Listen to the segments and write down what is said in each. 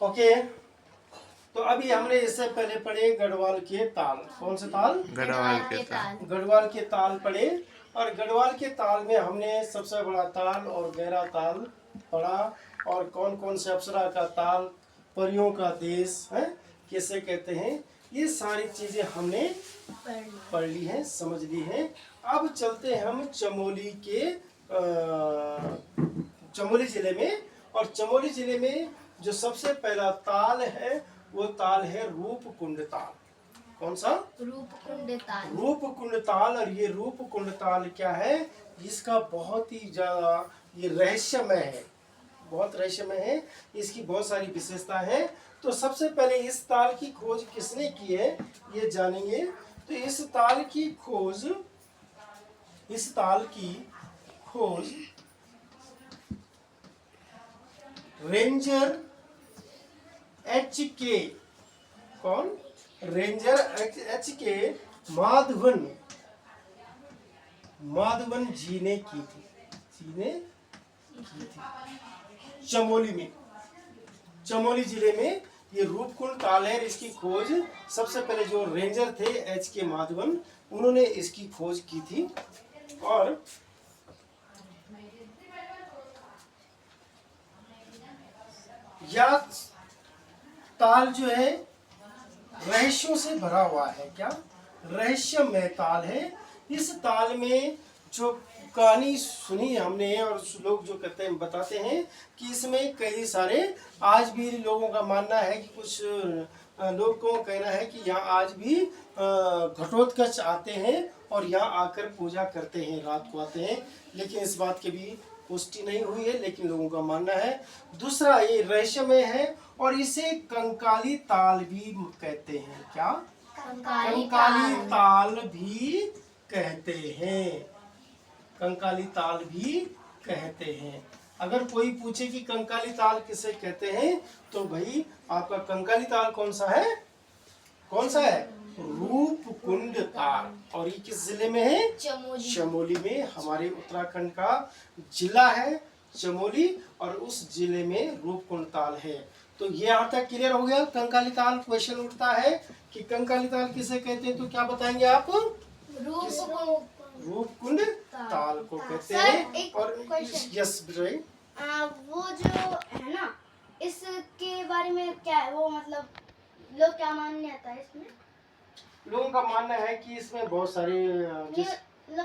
Okay, तो अभी हमने इससे पहले पढ़े गढ़वाल के ताल। कौन से ताल? गढ़वाल के ताल। गढ़वाल के ताल पढ़े। और गढ़वाल के ताल में हमने सबसे बड़ा ताल और गहरा ताल पढ़ा, और कौन कौन से अप्सरा का ताल, परियों का देश है किसे कहते हैं, ये सारी चीजें हमने पढ़ ली हैं, समझ ली हैं। अब चलते हैं हम चमोली जिले में। और चमोली जिले में जो सबसे पहला ताल है वो ताल है रूपकुंड ताल। कौन सा? रूपकुंड ताल। रूपकुंड ताल। और ये रूपकुंड ताल क्या है, इसका बहुत ही ज्यादा ये रहस्यमय है, बहुत रहस्यमय है, इसकी बहुत सारी विशेषता है। तो सबसे पहले इस ताल की खोज किसने की है ये जानेंगे। तो इस ताल की खोज रेंजर HK, कौन? रेंजर HK माधवन जी ने की थी। चमोली जिले में ये रूपकुंड ताल है। इसकी खोज सबसे पहले जो रेंजर थे HK माधवन, उन्होंने इसकी खोज की थी। और यह ताल जो है रहस्यों से भरा हुआ है। क्या? रहस्यमय ताल है। इस ताल में जो कहानी सुनी हमने, और लोग जो कहते हैं, बताते हैं कि इसमें कई सारे, आज भी लोगों का मानना है कि कुछ लोगों को कहना है कि यहाँ आज भी घटोत्कच आते हैं और यहाँ आकर पूजा करते हैं, रात को आते हैं। लेकिन इस बात की भी पुष्टि नहीं हुई है, लेकिन लोगों का मानना है। दूसरा, ये रहस्यमय है और इसे कंकाली ताल भी कहते हैं। क्या? कंकाली ताल भी कहते हैं। कंकाली ताल भी कहते हैं। अगर कोई पूछे कि कंकाली ताल किसे कहते हैं, तो भाई आपका कंकाली ताल कौन सा है? कौन सा है? रूपकुंड ताल। और ये किस जिले में है? चमोली में। हमारे उत्तराखंड का जिला है चमोली, और उस जिले में रूपकुंड ताल है। तो ये यहाँ तक क्लियर हो गया। कंकाली ताल क्वेश्चन उठता है कि कंकाली ताल किसे कहते हैं, तो क्या बताएंगे आप? रूपकुंड ताल को कहते हैं। और यस वो जो है ना, इसके बारे में क्या है, वो मतलब लोग क्या मानने आता है इसमें? लोगों का मानना है कि इसमें बहुत सारे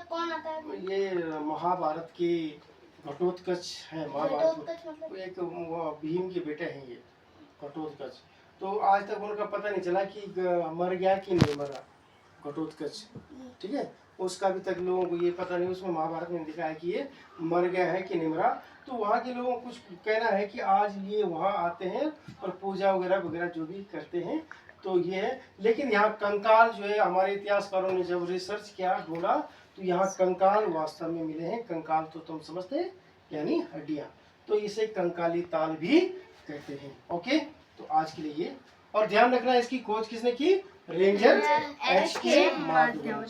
कौन आता है? ये महाभारत की घटोत्कच है। महाभारत मतलब? एक भीम के बेटे हैं ये घटोत्कच। तो आज तक उनका पता नहीं चला कि मर गया कि नहीं मरा घटोत्कच। ठीक है, उसका अभी तक लोगों को ये पता नहीं। उसमें महाभारत में लिखा है कि ये मर गया है कि नहीं मरा। तो वहाँ के लोगों को कुछ कहना है कि आज ये वहाँ आते हैं और पूजा वगैरह जो भी करते हैं, तो ये है। लेकिन यहाँ कंकाल जो है, हमारे इतिहासकारों ने जब रिसर्च किया, ढूंढा, तो यहाँ कंकाल वास्तव में मिले हैं। कंकाल तो तुम समझते हैं, यानी हड्डियाँ। तो इसे कंकाली ताल भी कहते हैं। ओके, तो आज के लिए ये। और ध्यान रखना, इसकी खोज किसने की? Ranger HK Madhavan.